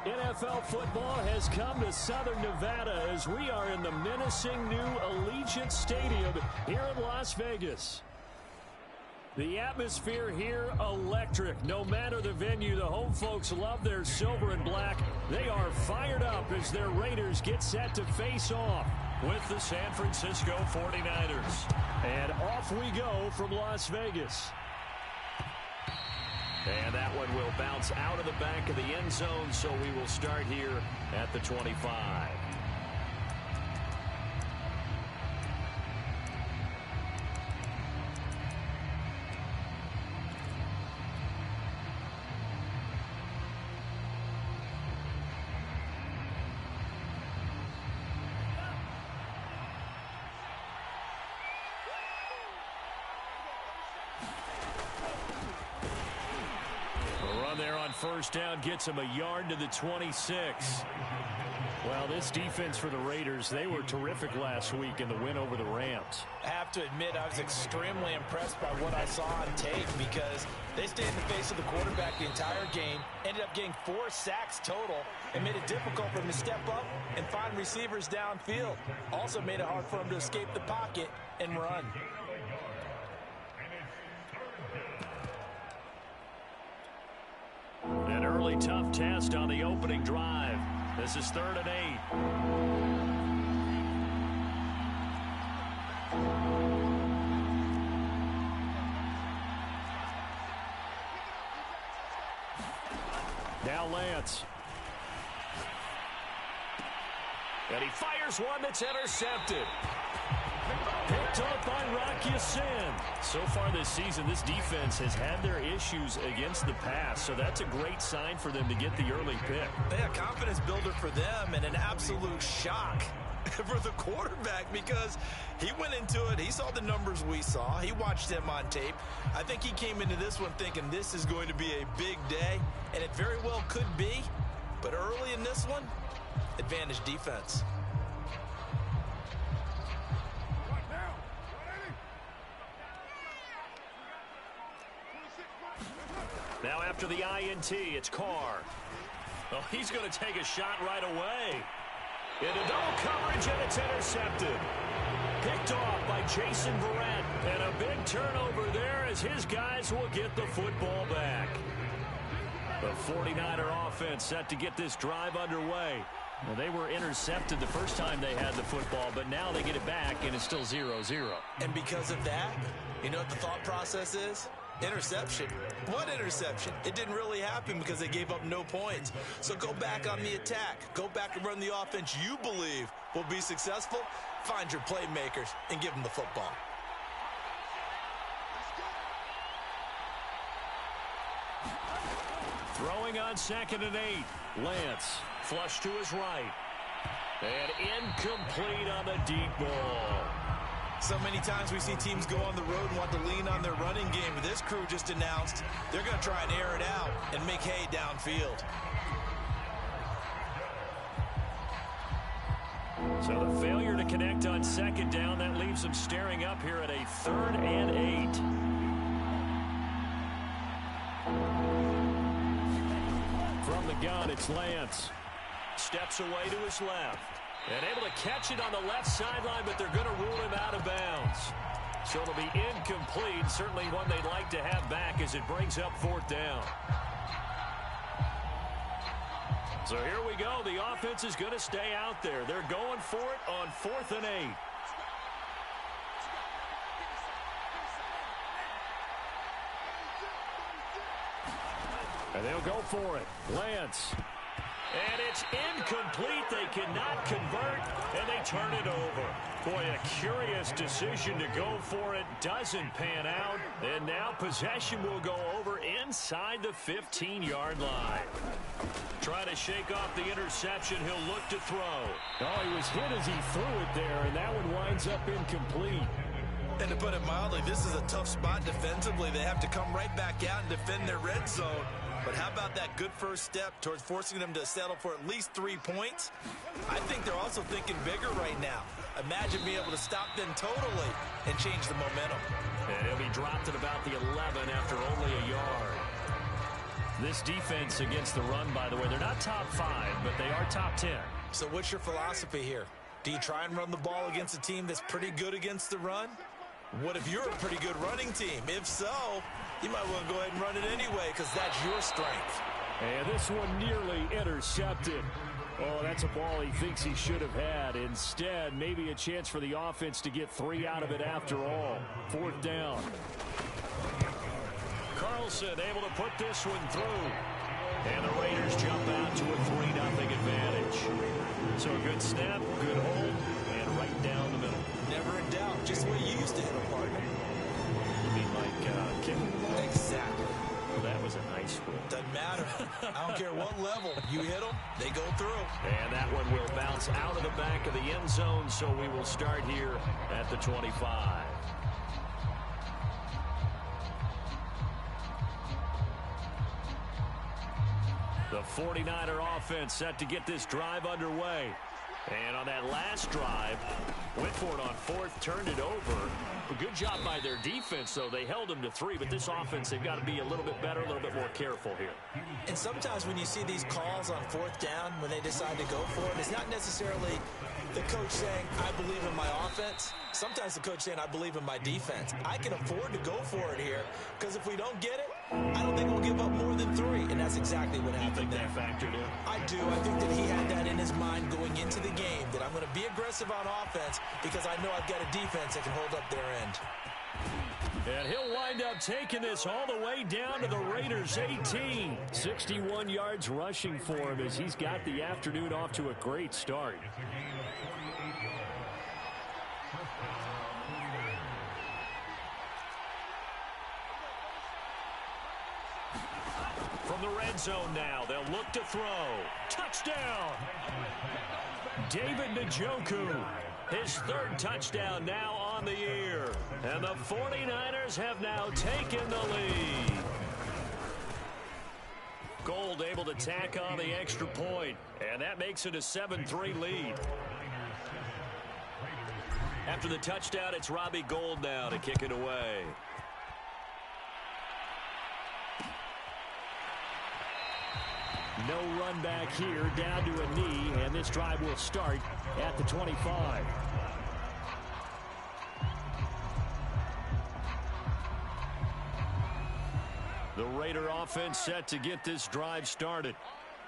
NFL football has come to Southern Nevada as we are in the menacing new Allegiant Stadium here in Las Vegas. The atmosphere here, electric. No matter the venue, the home folks love their silver and black. They are fired up as their Raiders get set to face off with the San Francisco 49ers. And off we go from Las Vegas. And that one will bounce out of the back of the end zone, so we will start here at the 25. First down gets him a yard to the 26. Well, this defense for the Raiders, they were terrific last week in the win over the Rams. I have to admit, I was extremely impressed by what I saw on tape because they stayed in the face of the quarterback the entire game, ended up getting 4 sacks total, and made it difficult for him to step up and find receivers downfield. Also made it hard for him to escape the pocket and run. An early tough test on the opening drive. This is 3rd and 8. Now Lance. And he fires one that's intercepted. Picked up by Rock Ya-Sin. So far this season, this defense has had their issues against the pass, so that's a great sign for them to get the early pick. A confidence builder for them and an absolute shock for the quarterback because he went into it. He saw the numbers we saw. He watched them on tape. I think he came into this one thinking this is going to be a big day, and it very well could be. But early in this one, advantage defense. Now after the INT, it's Carr. Oh, he's going to take a shot right away. Into double coverage, and it's intercepted. Picked off by Jason Verrett. And a big turnover there as his guys will get the football back. The 49er offense set to get this drive underway. Well, they were intercepted the first time they had the football, but now they get it back, and it's still 0-0. And because of that, you know what the thought process is? Interception. What interception? It didn't really happen because they gave up no points. So go back on the attack. Go back and run the offense you believe will be successful. Find your playmakers and give them the football. Throwing on 2nd and 8. Lance, flush to his right. And incomplete on the deep ball. So many times we see teams go on the road and want to lean on their running game. This crew just announced they're going to try and air it out and make hay downfield. So the failure to connect on 2nd down, that leaves them staring up here at a 3rd and 8. From the gun, it's Lance. Steps away to his left. And able to catch it on the left sideline, but they're going to rule him out of bounds. So it'll be incomplete. Certainly one they'd like to have back as it brings up 4th down. So here we go. The offense is going to stay out there. They're going for it on 4th and 8. And they'll go for it. Lance. And it's incomplete. They cannot convert, and they turn it over. Boy, a curious decision to go for it. Doesn't pan out. And now possession will go over inside the 15-yard line. Trying to shake off the interception. He'll look to throw. Oh, he was hit as he threw it there, and that one winds up incomplete. And to put it mildly, this is a tough spot defensively. They have to come right back out and defend their red zone. But how about that good first step towards forcing them to settle for at least 3 points? I think they're also thinking bigger right now. Imagine being able to stop them totally and change the momentum. And he'll be dropped at about the 11 after only a yard. This defense against the run, by the way, they're not top 5, but they are top 10. So what's your philosophy here? Do you try and run the ball against a team that's pretty good against the run? What if you're a pretty good running team? If so, you might want to go ahead and run it anyway because that's your strength. And this one nearly intercepted. Oh, that's a ball he thinks he should have had. Instead, maybe a chance for the offense to get 3 out of it after all. 4th down. Carlson able to put this one through. And the Raiders jump out to a 3-0 advantage. So a good snap, good hold, and right down the middle. Never in doubt. Just the way you used to hit a partner. You mean like kicking the ball? Exactly. Well, that was a nice one. Doesn't matter. I don't care what level. You hit them, they go through. And that one will bounce out of the back of the end zone, so we will start here at the 25. The 49er offense set to get this drive underway. And on that last drive, went for it on 4th, turned it over. A good job by their defense, though. They held them to 3, but this offense, they've got to be a little bit better, a little bit more careful here. And sometimes when you see these calls on 4th down, when they decide to go for it, it's not necessarily the coach saying, I believe in my offense. Sometimes the coach saying, I believe in my defense. I can afford to go for it here because if we don't get it, I don't think we'll give up more than 3, and that's exactly what happened there. You think that factored in? I do. I think that he had that in his mind going into the game, that I'm going to be aggressive on offense because I know I've got a defense that can hold up their end. And he'll wind up taking this all the way down to the Raiders' 18. 61 yards rushing for him as he's got the afternoon off to a great start. From the red zone now, they'll look to throw. Touchdown! David Njoku, his 3rd touchdown now on the year. And the 49ers have now taken the lead. Gold able to tack on the extra point, and that makes it a 7-3 lead. After the touchdown, it's Robbie Gould now to kick it away. No run back here, down to a knee, and this drive will start at the 25. The Raider offense set to get this drive started.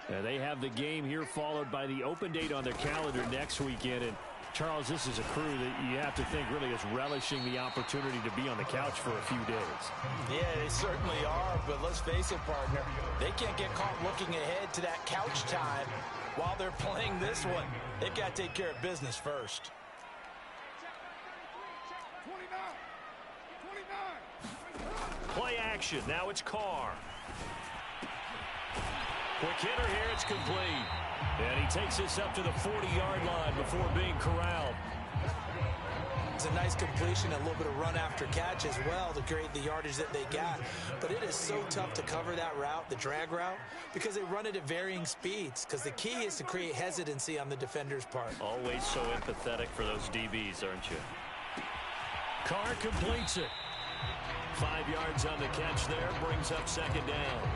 And they have the game here followed by the open date on their calendar next weekend. And Charles, this is a crew that you have to think really is relishing the opportunity to be on the couch for a few days. Yeah, they certainly are, but let's face it, partner. They can't get caught looking ahead to that couch time while they're playing this one. They've got to take care of business first. 29. Play action. Now it's Carr. Quick hitter here. It's complete. And he takes this up to the 40-yard line before being corralled. It's a nice completion, a little bit of run after catch as well to create the yardage that they got. But it is so tough to cover that route, the drag route, because they run it at varying speeds. Because the key is to create hesitancy on the defender's part. Always so empathetic for those DBs, aren't you? Carr completes it. 5 yards on the catch there, brings up 2nd down.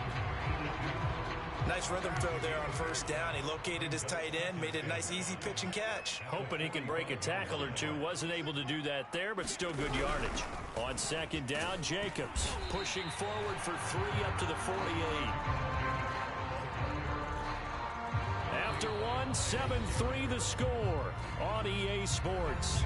Nice rhythm throw there on 1st down. He located his tight end, made it a nice easy pitch and catch. Hoping he can break a tackle or two. Wasn't able to do that there, but still good yardage. On 2nd down, Jacobs pushing forward for 3 up to the 48. After one, 7-3 the score on EA Sports.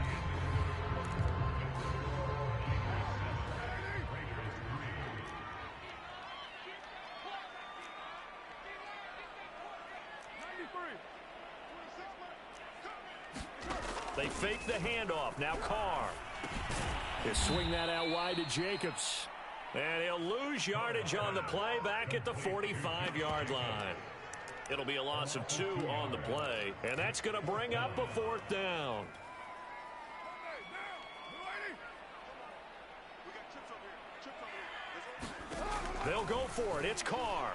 They fake the handoff. Now Carr. He'll swing that out wide to Jacobs. And he'll lose yardage on the play back at the 45-yard line. It'll be a loss of 2 on the play. And that's going to bring up a 4th down. They'll go for it. It's Carr.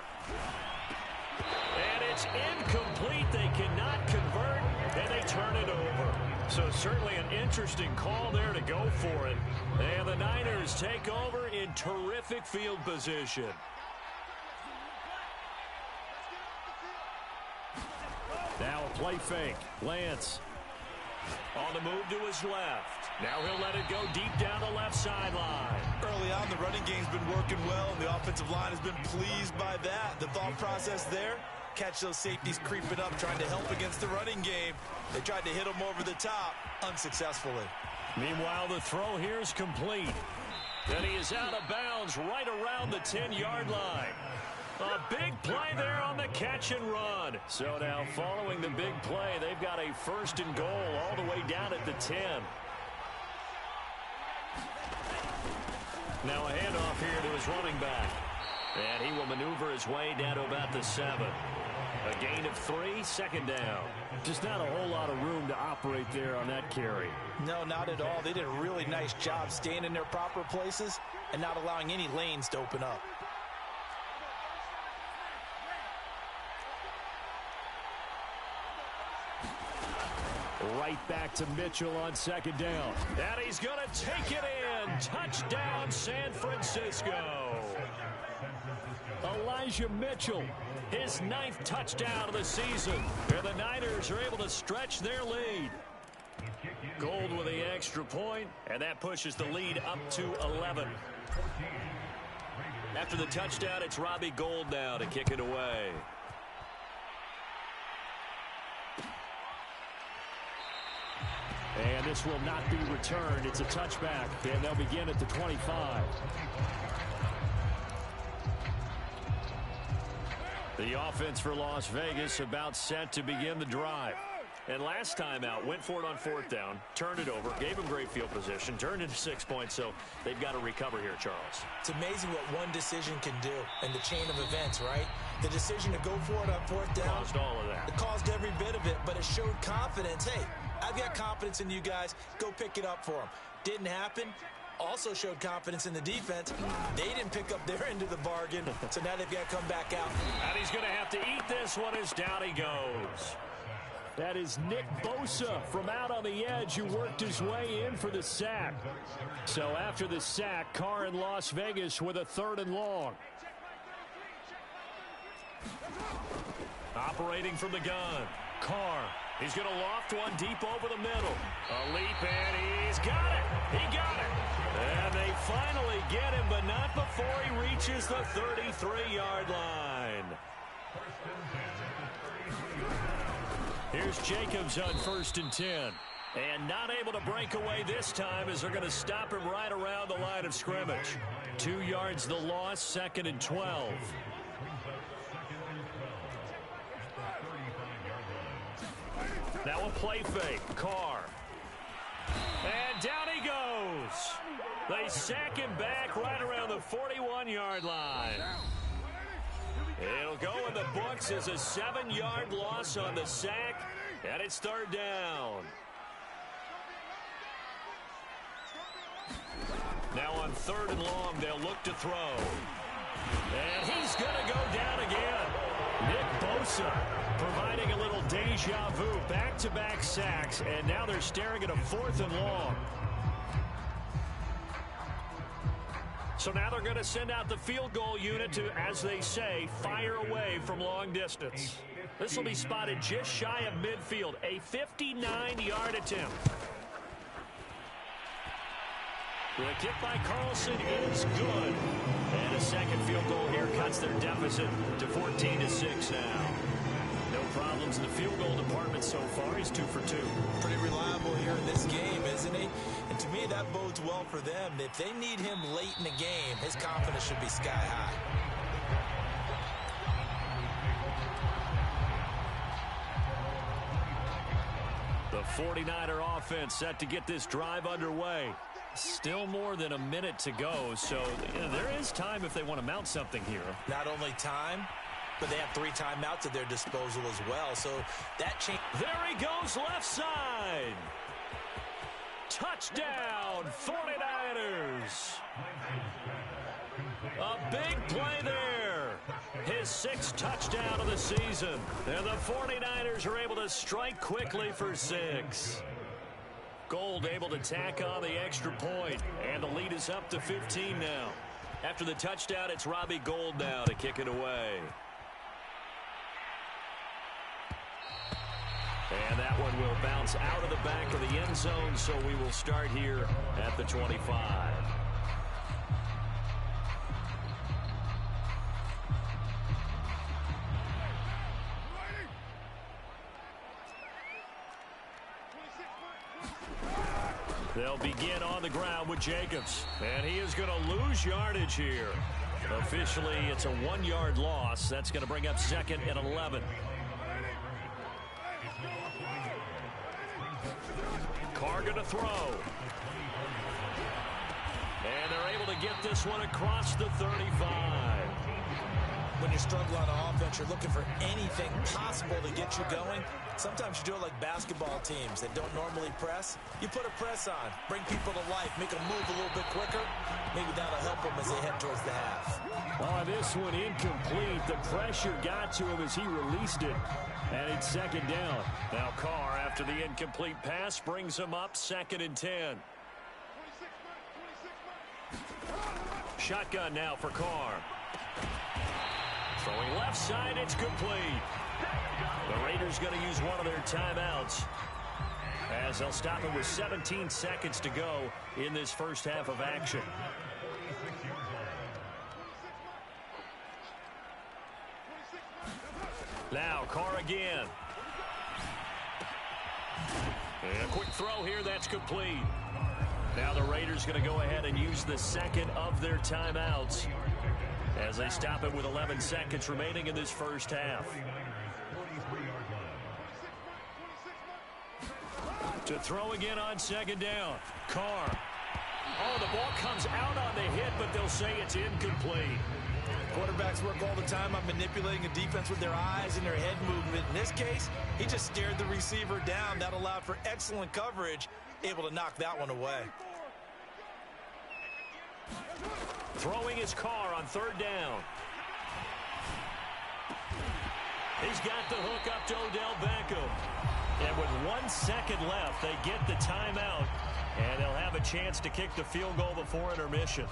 And it's incomplete. They cannot convert, and they turn it over. So certainly an interesting call there to go for it. And the Niners take over in terrific field position. Play fake. Lance. On the move to his left. Now he'll let it go deep down the left sideline. Early on, the running game's been working well, and the offensive line has been pleased by that. The thought process there, catch those safeties creeping up, trying to help against the running game. They tried to hit him over the top, unsuccessfully. Meanwhile, the throw here is complete. And he is out of bounds right around the 10-yard line. A big play there on the catch and run. So now following the big play, they've got a 1st and goal all the way down at the 10. Now a handoff here to his running back. And he will maneuver his way down to about the 7. A gain of 3, 2nd down. Just not a whole lot of room to operate there on that carry. No, not at all. They did a really nice job staying in their proper places and not allowing any lanes to open up. Right back to Mitchell on 2nd down. And he's going to take it in. Touchdown, San Francisco. Elijah Mitchell, his 9th touchdown of the season. And the Niners are able to stretch their lead. Gold with the extra point, and that pushes the lead up to 11. After the touchdown, it's Robbie Gould now to kick it away. And this will not be returned. It's a touchback, and they'll begin at the 25. The offense for Las Vegas about set to begin the drive. And last time out, went for it on 4th down, turned it over, gave him great field position, turned into 6 points, so they've got to recover here, Charles. It's amazing what one decision can do in the chain of events, right? The decision to go for it on 4th down. Caused all of that. It caused every bit of it, but it showed confidence. Hey, I've got confidence in you guys. Go pick it up for them. Didn't happen. Also showed confidence in the defense. They didn't pick up their end of the bargain, so now they've got to come back out. And he's going to have to eat this one as down he goes. That is Nick Bosa from out on the edge who worked his way in for the sack. So after the sack, Carr in Las Vegas with a 3rd and long. Operating from the gun. Carr. He's going to loft one deep over the middle. A leap, and he's got it. He got it. And they finally get him, but not before he reaches the 33-yard line. Here's Jacobs on 1st and 10. And not able to break away this time as they're going to stop him right around the line of scrimmage. 2 yards the loss, 2nd and 12. Now a play fake. Carr. And down he goes. They sack him back right around the 41-yard line. It'll go in the books as a 7-yard loss on the sack, and it's 3rd down. Now on 3rd and long, they'll look to throw. And he's going to go down again. Nick Bosa providing a little deja vu, back-to-back sacks, and now they're staring at a 4th and long. So now they're going to send out the field goal unit to, as they say, fire away from long distance. This will be spotted just shy of midfield, a 59-yard attempt. The kick by Carlson is good. And a 2nd field goal here cuts their deficit to 14-6 now. No problems in the field goal department so far. He's 2 for 2. Pretty reliable here in this game, isn't he? And to me, that bodes well for them. If they need him late in the game, his confidence should be sky high. The 49er offense set to get this drive underway. Still more than a minute to go, so there is time if they want to mount something here. Not only time, but they have 3 timeouts at their disposal as well, so that change. There he goes, left side. Touchdown, 49ers. A big play there. His 6th touchdown of the season. And the 49ers are able to strike quickly for 6. Gould able to tack on the extra point, and the lead is up to 15 now. After the touchdown, it's Robbie Gould now to kick it away. And that one will bounce out of the back of the end zone, so we will start here at the 25. They'll begin on the ground with Jacobs. And he is going to lose yardage here. Officially, it's a 1-yard loss. That's going to bring up 2nd and 11. Carr going to throw. And they're able to get this one across the 35. When you struggle on offense, you're looking for anything possible to get you going. Sometimes you do it like basketball teams that don't normally press. You put a press on, bring people to life, make them move a little bit quicker. Maybe that'll help them as they head towards the half. Oh, this one incomplete. The pressure got to him as he released it. And it's 2nd down. Now Carr, after the incomplete pass, brings him up 2nd and 10. Shotgun now for Carr. Throwing left side, it's complete. The Raiders going to use one of their timeouts as they'll stop it with 17 seconds to go in this first half of action. Now Carr again. And a quick throw here, that's complete. Now the Raiders going to go ahead and use the second of their timeouts as they stop it with 11 seconds remaining in this first half. To throw again on 2nd down. Carr. Oh, the ball comes out on the hit, but they'll say it's incomplete. Quarterbacks work all the time on manipulating a defense with their eyes and their head movement. In this case, he just stared the receiver down. That allowed for excellent coverage, able to knock that one away. Throwing his Carr on 3rd down. He's got the hook up to Odell Beckham. And with 1 second left, they get the timeout, and they'll have a chance to kick the field goal before intermission.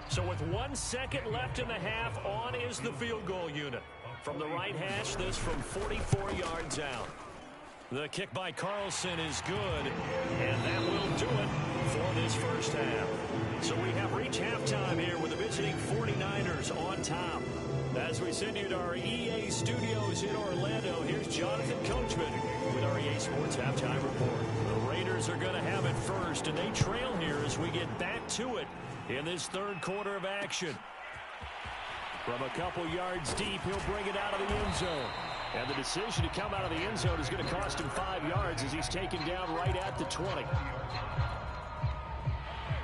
So with 1 second left in the half, on is the field goal unit. From the right hash, this from 44 yards out. The kick by Carlson is good, and that will do it for this first half. So we have reached halftime here with the visiting 49ers on top. As we send you to our EA studios in Orlando, here's Jonathan Coachman with our EA Sports Halftime Report. The Raiders are going to have it first, and they trail here as we get back to it in this 3rd quarter of action. From a couple yards deep, he'll bring it out of the end zone. And the decision to come out of the end zone is going to cost him 5 yards as he's taken down right at the 20.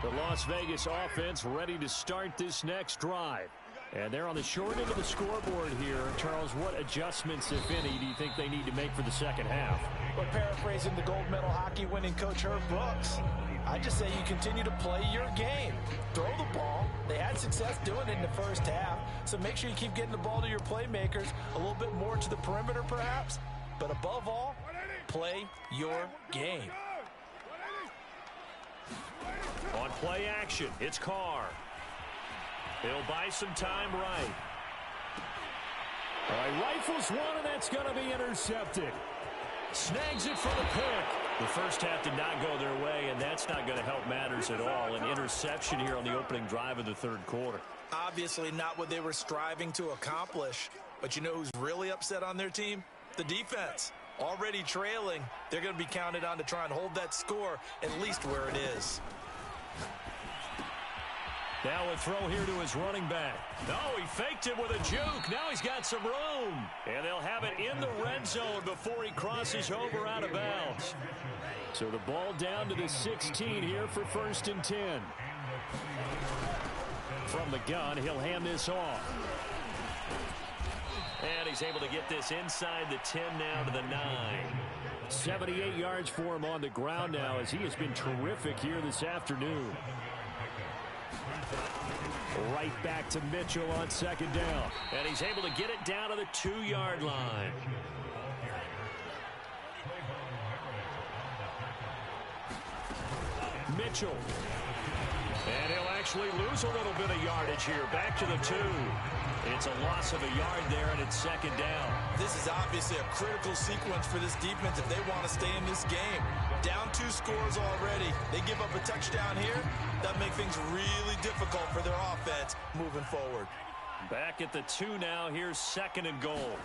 The Las Vegas offense ready to start this next drive. And they're on the short end of the scoreboard here. Charles, what adjustments, if any, do you think they need to make for the second half? Well, paraphrasing the gold medal hockey winning coach Herb Brooks, I just say you continue to play your game. Throw the ball. They had success doing it in the first half, so make sure you keep getting the ball to your playmakers, a little bit more to the perimeter perhaps, but above all, play your game. On play action, it's Carr. He'll buy some time right. All right, rifles one, and that's going to be intercepted. Snags it for the pick. The first half did not go their way, and that's not going to help matters at all. An interception here on the opening drive of the 3rd quarter. Obviously not what they were striving to accomplish. But you know who's really upset on their team? The defense. Already trailing. They're going to be counted on to try and hold that score at least where it is. Now a throw here to his running back. No, he faked it with a juke. Now he's got some room. And they'll have it in the red zone before he crosses over out of bounds. So the ball down to the 16 here for 1st and 10. From the gun, he'll hand this off. And he's able to get this inside the 10 now to the 9. 78 yards for him on the ground now as he has been terrific here this afternoon. Right back to Mitchell on 2nd down. And he's able to get it down to the 2-yard line. Mitchell. And he'll actually lose a little bit of yardage here. Back to the 2. It's a loss of a yard there, and it's second down. This is obviously a critical sequence for this defense if they want to stay in this game. Down 2 scores already. They give up a touchdown here. That makes things really difficult for their offense moving forward. Back at the 2 now. Here's second and goal.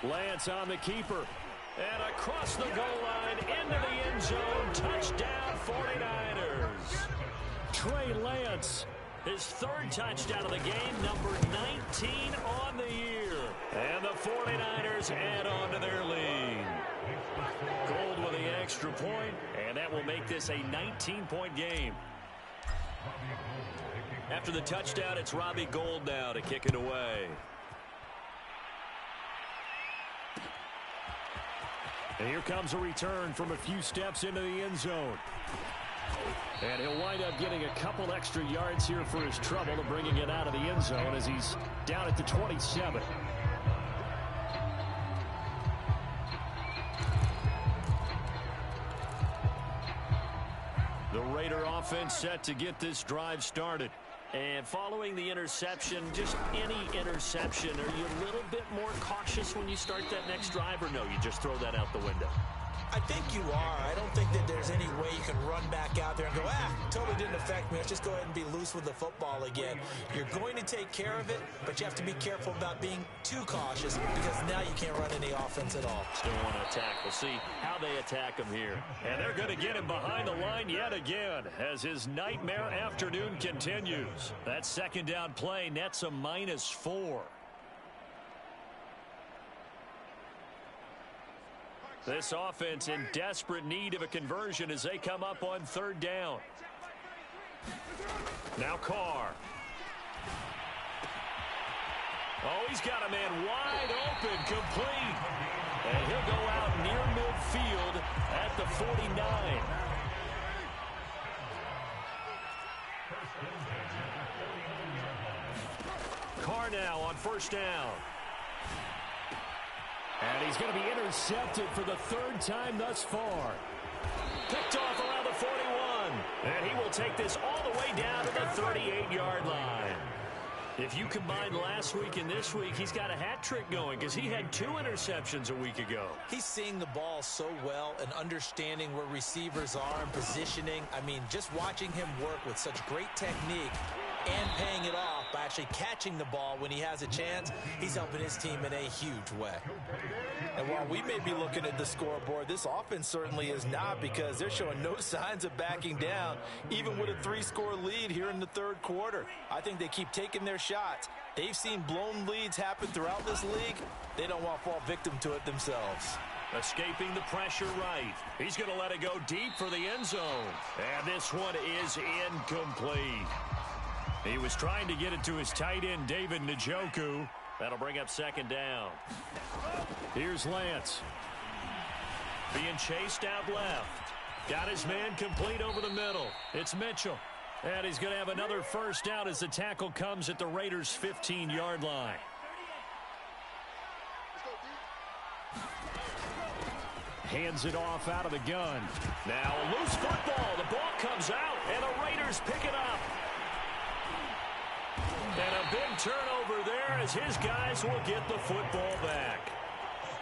Lance on the keeper. And across the goal line into the end zone. Touchdown 49ers. Trey Lance. His 3rd touchdown of the game, number 19 on the year. And the 49ers add on to their lead. Gold with the extra point, and that will make this a 19-point game. After the touchdown, it's Robbie Gould now to kick it away. And here comes a return from a few steps into the end zone. And he'll wind up getting a couple extra yards here for his trouble to bringing it out of the end zone as he's down at the 27. The Raider offense set to get this drive started. And following the interception, just any interception, are you a little bit more cautious when you start that next drive, or no, you just throw that out the window? I think you are. I don't think that there's any way you can run back out there and go, totally didn't affect me. Let's just go ahead and be loose with the football again. You're going to take care of it, but you have to be careful about being too cautious because now you can't run any offense at all. Still want to attack. We'll see how they attack him here. And they're going to get him behind the line yet again as his nightmare afternoon continues. That second down play nets a -4. This offense in desperate need of a conversion as they come up on 3rd down. Now Carr. Oh, he's got a man wide open, complete. And he'll go out near midfield at the 49. Carr now on 1st down. And he's going to be intercepted for the 3rd time thus far. Picked off around the 41. And he will take this all the way down to the 38-yard line. If you combine last week and this week, he's got a hat trick going because he had 2 interceptions a week ago. He's seeing the ball so well and understanding where receivers are and positioning. I mean, just watching him work with such great technique and paying it off by actually catching the ball when he has a chance, he's helping his team in a huge way. And while we may be looking at the scoreboard, this offense certainly is not because they're showing no signs of backing down, even with a 3-score lead here in the 3rd quarter. I think they keep taking their shots. They've seen blown leads happen throughout this league. They don't want to fall victim to it themselves. Escaping the pressure right. He's going to let it go deep for the end zone. And this one is incomplete. He was trying to get it to his tight end, David Njoku. That'll bring up 2nd down. Here's Lance. Being chased out left. Got his man complete over the middle. It's Mitchell. And he's going to have another 1st down as the tackle comes at the Raiders' 15-yard line. Hands it off out of the gun. Now a loose football. The ball comes out, and the Raiders pick it up. And a big turnover there as his guys will get the football back.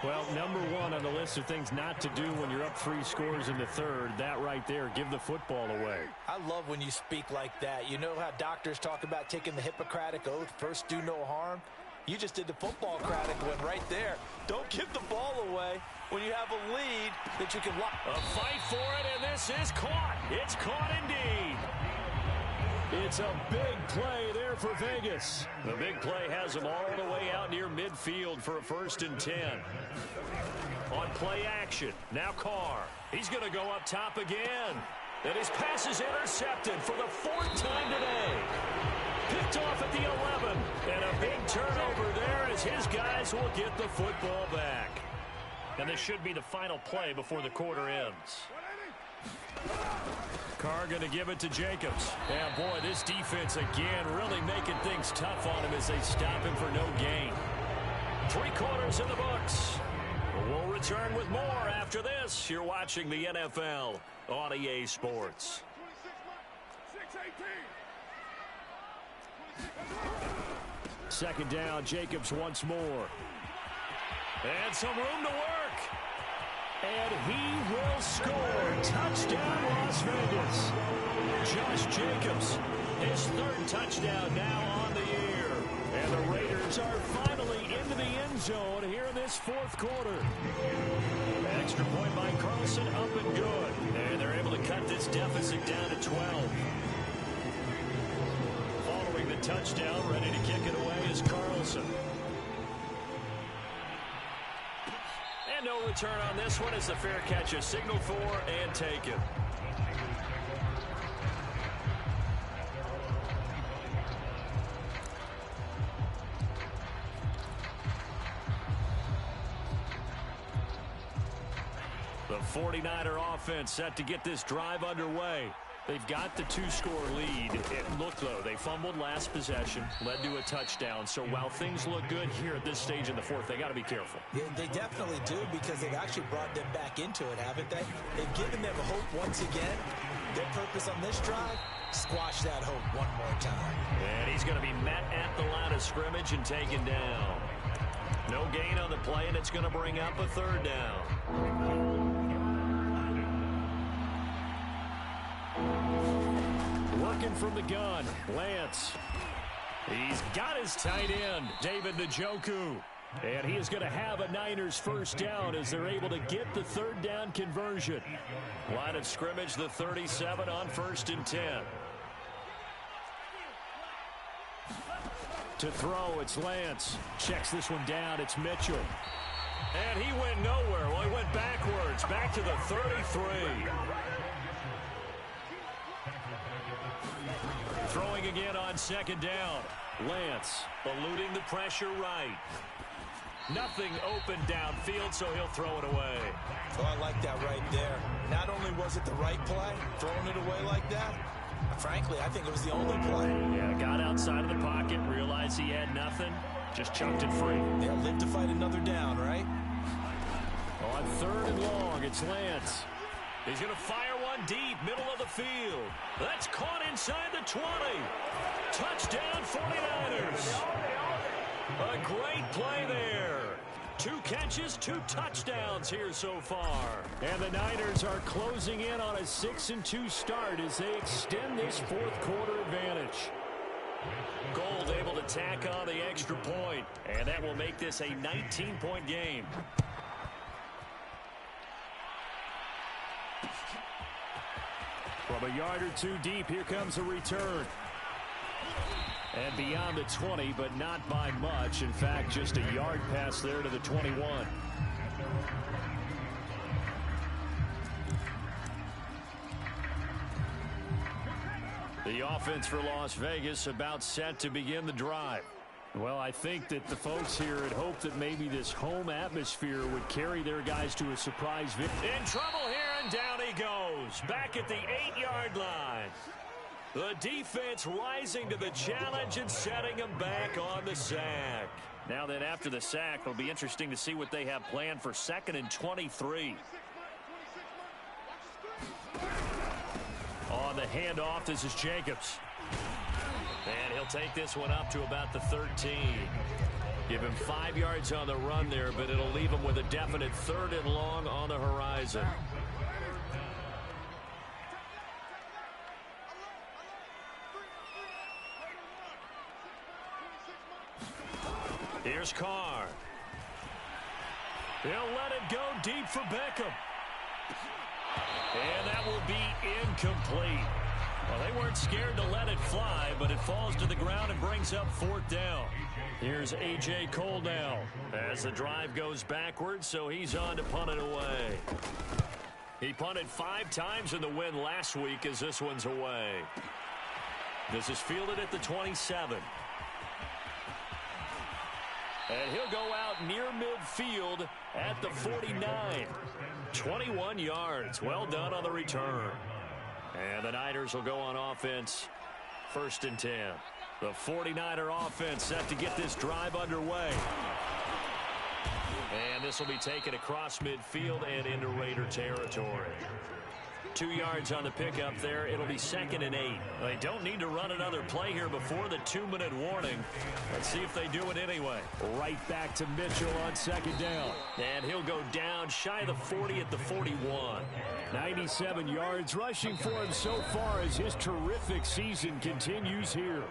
Well, number 1 on the list of things not to do when you're up 3 scores in the 3rd, that right there, give the football away. I love when you speak like that. You know how doctors talk about taking the Hippocratic Oath, first do no harm? You just did the football-cratic one right there. Don't give the ball away when you have a lead that you can lock. A fight for it, and this is caught. It's caught indeed. It's a big play there for Vegas. The big play has them all the way out near midfield for a 1st and 10. On play action, now Carr. He's going to go up top again. And his pass is intercepted for the 4th time today. Picked off at the 11. And a big turnover there as his guys will get the football back. And this should be the final play before the quarter ends. Carr going to give it to Jacobs. And boy, this defense again really making things tough on him as they stop him for no gain. 3 quarters in the books. We'll return with more after this. You're watching the NFL on EA Sports. 26, 6-18. Second down, Jacobs once more. And some room to work. And he will score. Touchdown, Las Vegas. Josh Jacobs, his third touchdown now on the year. And the Raiders are finally into the end zone here in this fourth quarter. Extra point by Carlson, up and good. And they're able to cut this deficit down to 12. Following the touchdown, ready to kick it away is Carlson. And no return on this one as the fair catch is signaled for and taken. The 49er offense set to get this drive underway. They've got the two-score lead. It looked low. They fumbled last possession, led to a touchdown. So while things look good here at this stage in the fourth, they got to be careful. Yeah, they definitely do because they've actually brought them back into it, haven't they? They've given them hope once again. Their purpose on this drive, squash that hope one more time. And he's going to be met at the line of scrimmage and taken down. No gain on the play, and it's going to bring up a third down. Working from the gun, Lance. He's got his tight end, David Njoku. And he is going to have a Niners first down as they're able to get the third down conversion. Line of scrimmage, the 37 on 1st and 10. To throw, it's Lance. Checks this one down, it's Mitchell. And he went nowhere. Well, he went backwards, back to the 33. Throwing again on second down. Lance eluding the pressure right. Nothing open downfield, so he'll throw it away. Oh, I like that right there. Not only was it the right play, throwing it away like that, frankly, I think it was the only play. Yeah, got outside of the pocket, realized he had nothing, just chucked it free. Yeah, live to fight another down, right? On 3rd and long, it's Lance. He's going to fire one deep, middle of the field. That's caught inside the 20. Touchdown, 49ers. A great play there. 2 catches, 2 touchdowns here so far. And the Niners are closing in on a 6-2 start as they extend this fourth quarter advantage. Gold able to tack on the extra point, and that will make this a 19-point game. From a yard or two deep, here comes a return. And beyond the 20, but not by much. In fact, just a yard pass there to the 21. The offense for Las Vegas about set to begin the drive. Well, I think that the folks here had hoped that maybe this home atmosphere would carry their guys to a surprise victory. In trouble here, and down he goes. Back at the 8-yard line. The defense rising to the challenge and setting him back on the sack. Now then, after the sack, it'll be interesting to see what they have planned for 2nd and 23. On the handoff, this is Jacobs. And he'll take this one up to about the 13. Give him 5 yards on the run there, but it'll leave him with a definite 3rd and long on the horizon. Here's Carr. He'll let it go deep for Beckham. And that will be incomplete. Well, they weren't scared to let it fly, but it falls to the ground and brings up 4th down. Here's A.J. Cole now as the drive goes backwards, so he's on to punt it away. He punted 5 times in the win last week as this one's away. This is fielded at the 27. And he'll go out near midfield at the 49. 21 yards. Well done on the return. And the Niners will go on offense 1st and 10. The 49er offense set to get this drive underway. And this will be taken across midfield and into Raider territory. 2 yards on the pickup there. It'll be 2nd and 8. They don't need to run another play here before the 2-minute warning. Let's see if they do it anyway. Right back to Mitchell on 2nd down. And he'll go down shy of the 40 at the 41. 97 yards rushing for him so far as his terrific season continues here.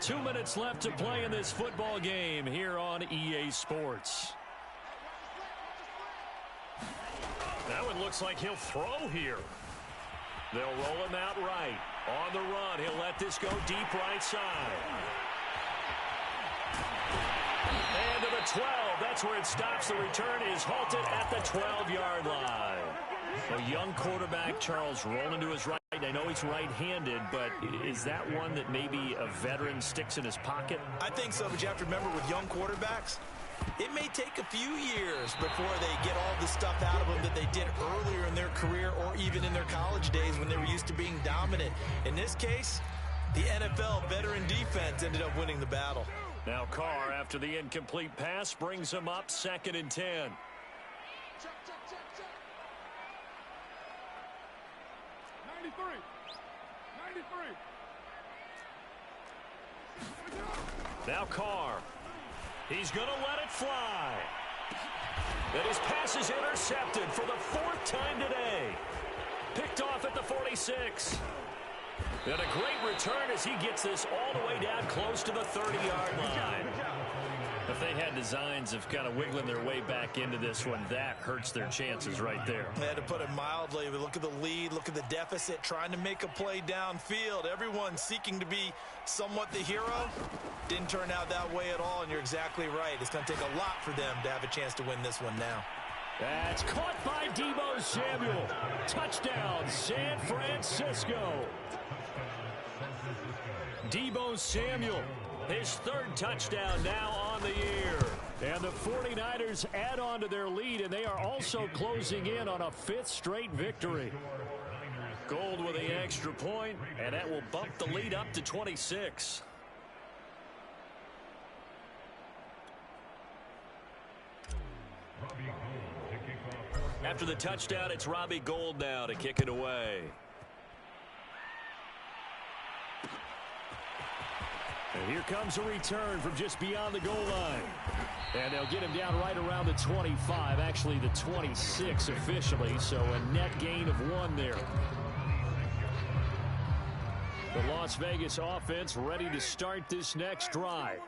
2 minutes left to play in this football game here on EA Sports. Now it looks like he'll throw here. They'll roll him out right. On the run, he'll let this go deep right side. And to the 12. That's where it stops. The return is halted at the 12-yard line. A young quarterback, Charles, rolling to his right. I know he's right-handed, but is that one that maybe a veteran sticks in his pocket? I think so, but you have to remember with young quarterbacks, it may take a few years before they get all the stuff out of them that they did earlier in their career or even in their college days when they were used to being dominant. In this case, the NFL veteran defense ended up winning the battle. Now Carr, after the incomplete pass, brings him up 2nd and 10. Check. 93. Now Carr. He's going to let it fly. And his pass is intercepted for the 4th time today. Picked off at the 46. And a great return as he gets this all the way down close to the 30-yard line. If they had designs of kind of wiggling their way back into this one, that hurts their chances right there. They had to put it mildly. But look at the lead, look at the deficit, trying to make a play downfield. Everyone seeking to be somewhat the hero. Didn't turn out that way at all, and you're exactly right. It's going to take a lot for them to have a chance to win this one now. That's caught by Deebo Samuel. Touchdown, San Francisco. Deebo Samuel, his 3rd touchdown now on the year. And the 49ers add on to their lead, and they are also closing in on a 5th straight victory. Gold with the extra point, and that will bump the lead up to 26. After the touchdown, it's Robbie Gould now to kick it away. And here comes a return from just beyond the goal line. And they'll get him down right around the 25, actually the 26 officially, so a net gain of 1 there. The Las Vegas offense ready to start this next drive.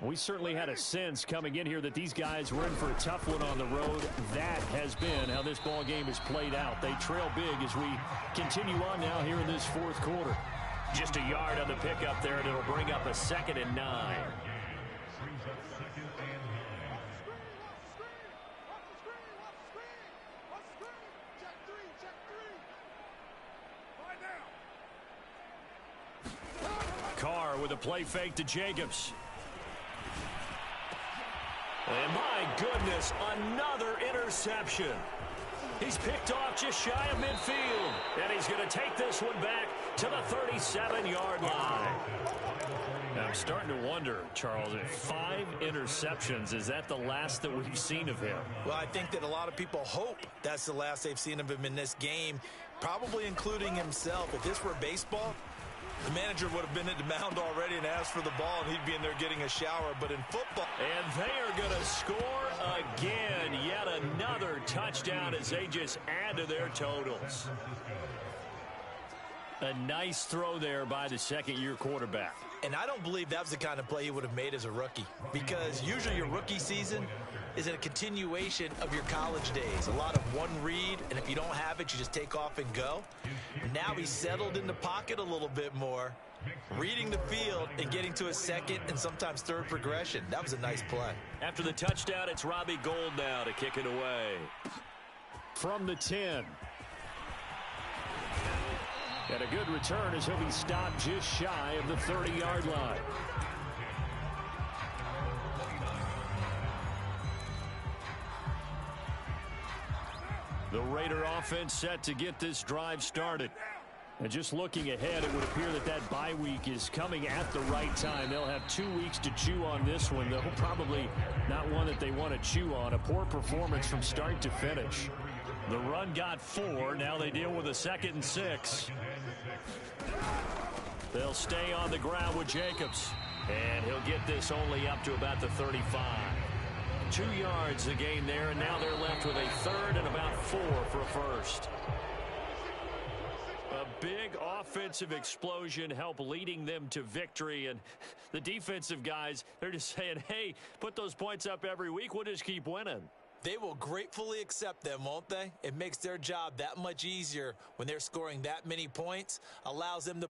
We certainly had a sense coming in here that these guys were in for a tough one on the road. That has been how this ball game has played out. They trail big as we continue on now here in this 4th quarter. Just a yard on the pickup there, and it'll bring up a 2nd and 9. Carr with a play fake to Jacobs. And my goodness, another interception. He's picked off just shy of midfield. And he's going to take this one back to the 37-yard line. Now, I'm starting to wonder, Charles, if 5 interceptions, is that the last that we've seen of him? Well, I think that a lot of people hope that's the last they've seen of him in this game, probably including himself. If this were baseball, the manager would have been at the mound already and asked for the ball, and he'd be in there getting a shower. But in football... And they are going to score again. Yet another touchdown as they just add to their totals. A nice throw there by the 2nd-year quarterback. And I don't believe that was the kind of play he would have made as a rookie, because usually your rookie season is a continuation of your college days. A lot of one read, and if you don't have it, you just take off and go. Now he's settled in the pocket a little bit more, reading the field and getting to a 2nd and sometimes 3rd progression. That was a nice play. After the touchdown, it's Robbie Gould now to kick it away. From the 10. And a good return as he'll be stopped just shy of the 30-yard line. The Raider offense set to get this drive started. And just looking ahead, it would appear that that bye week is coming at the right time. They'll have 2 weeks to chew on this one, though probably not one that they want to chew on. A poor performance from start to finish. The run got 4. Now they deal with a 2nd and 6. They'll stay on the ground with Jacobs. And he'll get this only up to about the 35. 2 yards the gain there, and now they're left with a 3rd and about 4 for a first. A big offensive explosion helped leading them to victory, and the defensive guys, they're just saying, hey, put those points up every week, we'll just keep winning. They will gratefully accept them, won't they? It makes their job that much easier when they're scoring that many points, allows them to